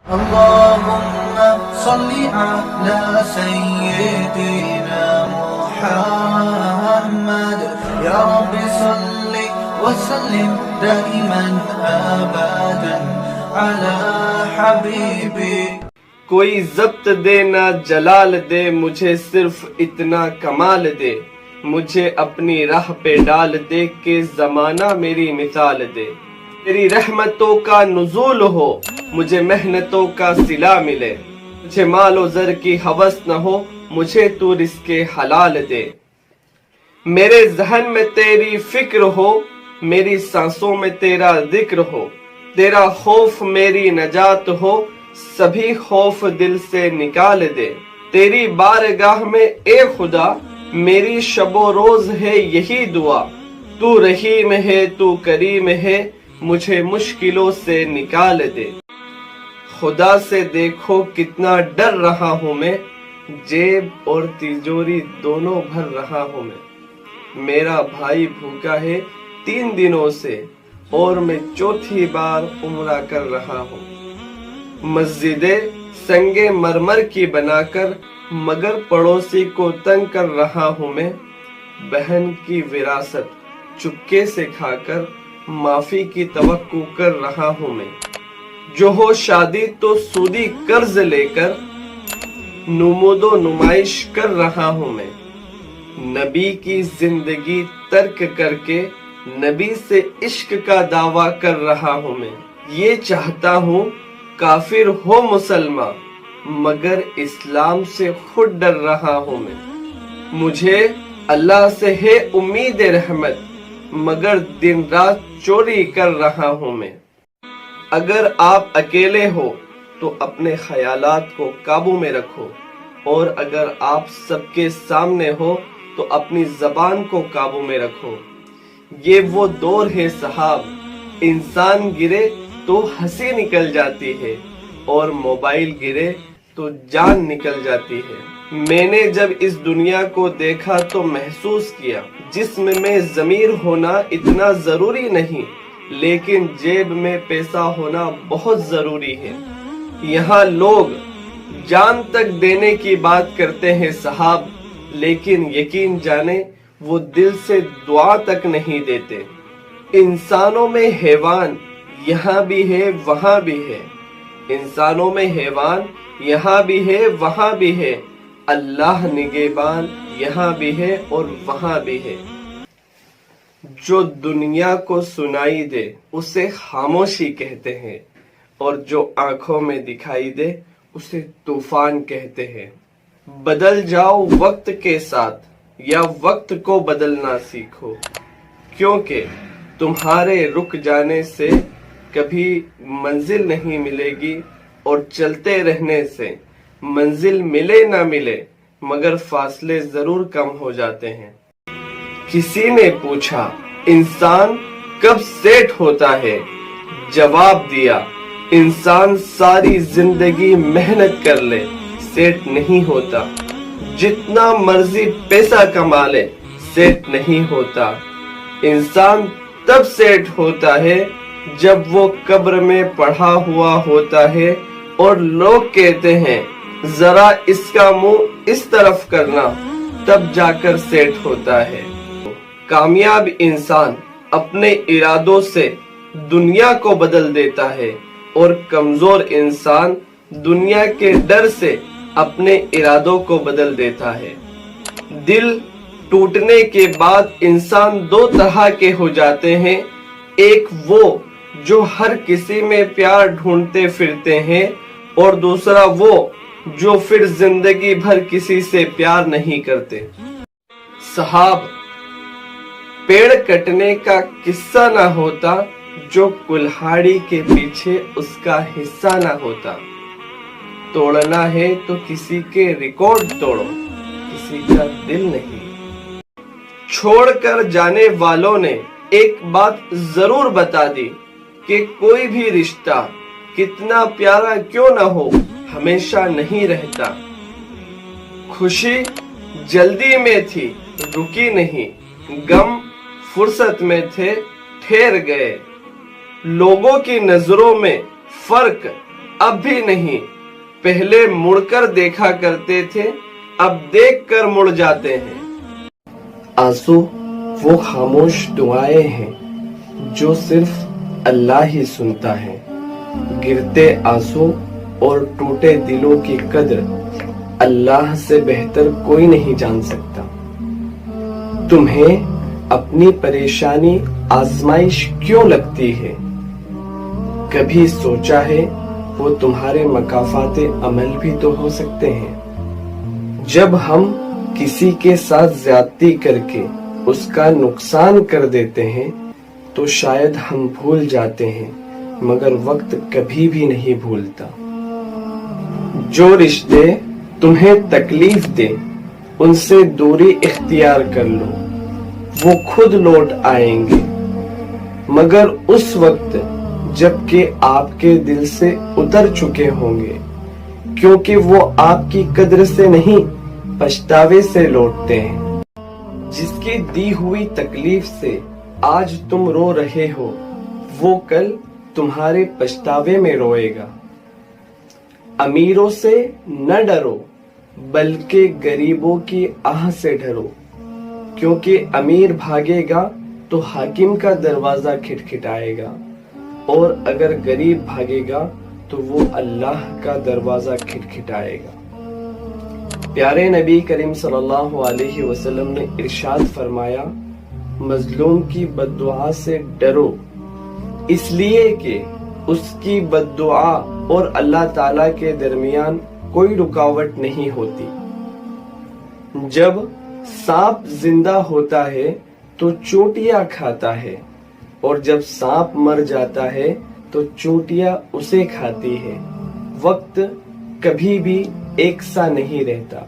اللهم صل على سيدنا محمد يا رب صل وسلم دائما ابدا على حبيبي. کوئی ضبط دے نہ جلال دے، مجھے صرف اتنا کمال دے. مجھے اپنی راہ پہ ڈال دے کہ زمانہ میری مثال دے. تیری رحمتوں کا نزول ہو، مجھے محنتوں کا صلہ ملے. مجھے مال و زر کی ہوس نہ ہو، مجھے تو رزق حلال دے. میرے ذہن میں تیری فکر ہو، میری سانسوں میں تیرا ذکر ہو. تیرا خوف میری نجات ہو، سبھی خوف دل سے نکال دے. تیری بارگاہ میں اے خدا میری شب و روز ہے یہی دعا. تو رحیم ہے تو کریم ہے، مجھے مشکلوں سے نکال دے. خدا سے دیکھو کتنا ڈر رہا ہوں میں، جیب اور تجوری دونوں بھر رہا ہوں میں. میرا بھائی بھوکا ہے 3 دنوں سے اور میں چوتھی بار عمرہ کر رہا ہوں. مسجدیں سنگ مرمر کی بنا کر مگر پڑوسی کو تنگ کر رہا ہوں میں. بہن کی وراثت چپکے سے کھا کر معافی کی توقع کر رہا ہوں میں. جو ہو شادی تو سودی قرض لے کر نمود و نمائش کر رہا ہوں میں. نبی کی زندگی ترک کر کے نبی سے عشق کا دعویٰ کر رہا ہوں میں. یہ چاہتا ہوں کافر ہو مسلمان، مگر اسلام سے خود ڈر رہا ہوں میں. مجھے اللہ سے ہے امید رحمت، مگر دن رات چوری کر رہا ہوں میں. اگر آپ اکیلے ہو تو اپنے خیالات کو قابو میں رکھو، اور اگر آپ سب کے سامنے ہو تو اپنی زبان کو قابو میں رکھو. یہ وہ دور ہے صاحب، انسان گرے تو ہنسی نکل جاتی ہے اور موبائل گرے تو جان نکل جاتی ہے. میں نے جب اس دنیا کو دیکھا تو محسوس کیا جسم میں ضمیر ہونا اتنا ضروری نہیں، لیکن جیب میں پیسہ ہونا بہت ضروری ہے. یہاں لوگ جان تک دینے کی بات کرتے ہیں صاحب، لیکن یقین جانے وہ دل سے دعا تک نہیں دیتے. انسانوں میں حیوان یہاں بھی ہے وہاں بھی ہے، انسانوں میں حیوان یہاں بھی ہے وہاں بھی ہے. اللہ نگہبان یہاں بھی ہے اور وہاں بھی ہے. جو دنیا کو سنائی دے اسے خاموشی کہتے ہیں، اور جو آنکھوں میں دکھائی دے اسے طوفان کہتے ہیں. بدل جاؤ وقت کے ساتھ یا وقت کو بدلنا سیکھو، کیونکہ تمہارے رک جانے سے کبھی منزل نہیں ملے گی، اور چلتے رہنے سے منزل ملے نہ ملے مگر فاصلے ضرور کم ہو جاتے ہیں. کسی نے پوچھا انسان کب سیٹ ہوتا ہے؟ جواب دیا انسان ساری زندگی محنت کر لے سیٹ نہیں ہوتا. جتنا مرضی پیسہ کما لے سیٹ نہیں ہوتا. انسان تب سیٹ ہوتا ہے جب وہ قبر میں پڑا ہوا ہوتا ہے اور لوگ کہتے ہیں ذرا اس کا منہ اس طرف کرنا، تب جا کر سیٹ ہوتا ہے. کامیاب انسان اپنے ارادوں سے دنیا کو بدل دیتا ہے، اور کمزور انسان دنیا کے ڈر سے اپنے ارادوں کو بدل دیتا ہے. دل ٹوٹنے کے بعد انسان 2 طرح کے ہو جاتے ہیں. ایک وہ جو ہر کسی میں پیار ڈھونڈتے پھرتے ہیں، اور دوسرا وہ جو پھر زندگی بھر کسی سے پیار نہیں کرتے. صاحب پیڑ کٹنے کا قصہ نہ ہوتا جو کلہاڑی کے پیچھے اس کا حصہ نہ ہوتا. توڑنا ہے تو کسی کے ریکارڈ توڑو، کسی کا دل نہیں. چھوڑ کر جانے والوں نے ایک بات ضرور بتا دی کہ کوئی بھی رشتہ کتنا پیارا کیوں نہ ہو ہمیشہ نہیں رہتا. خوشی جلدی میں تھی رکی نہیں، غم فرصت میں تھے ٹھہر گئے. لوگوں کی نظروں میں فرق اب بھی نہیں, پہلے مڑ کر دیکھا کرتے تھے, اب دیکھ کر مڑ جاتے ہیں. آنسو وہ خاموش دعائیں ہیں جو صرف اللہ ہی سنتا ہے. گرتے آنسو اور ٹوٹے دلوں کی قدر اللہ سے بہتر کوئی نہیں جان سکتا. تمہیں اپنی پریشانی آزمائش کیوں لگتی ہے؟ کبھی سوچا ہے وہ تمہارے مکافات عمل بھی تو ہو سکتے ہیں. جب ہم کسی کے ساتھ زیادتی کر کے اس کا نقصان کر دیتے ہیں تو شاید ہم بھول جاتے ہیں, مگر وقت کبھی بھی نہیں بھولتا. جو رشتے تمہیں تکلیف دے ان سے دوری اختیار کر لو, وہ خود لوٹ آئیں گے, مگر اس وقت جب کہ آپ کے دل سے اتر چکے ہوں گے, کیونکہ وہ آپ کی قدر سے نہیں پچھتاوے سے لوٹتے ہیں. جس کی دی ہوئی تکلیف سے آج تم رو رہے ہو وہ کل تمہارے پچھتاوے میں روئے گا. امیروں سے نہ ڈرو بلکہ غریبوں کی آہ سے ڈرو, کیونکہ امیر بھاگے گا تو حاکم کا دروازہ کھٹکھٹائے گا, اور اگر غریب بھاگے گا تو وہ اللہ کا دروازہ کھٹکھٹائے گا. پیارے نبی کریم صلی اللہ علیہ وسلم نے ارشاد فرمایا, مظلوم کی بد دعا سے ڈرو, اس لیے کہ اس کی بد دعا اور اللہ تعالی کے درمیان کوئی رکاوٹ نہیں ہوتی. جب سانپ زندہ ہوتا ہے تو چونٹیاں کھاتا ہے, اور جب سانپ مر جاتا ہے تو چونٹیاں اسے کھاتی ہے. وقت کبھی بھی ایک سا نہیں رہتا.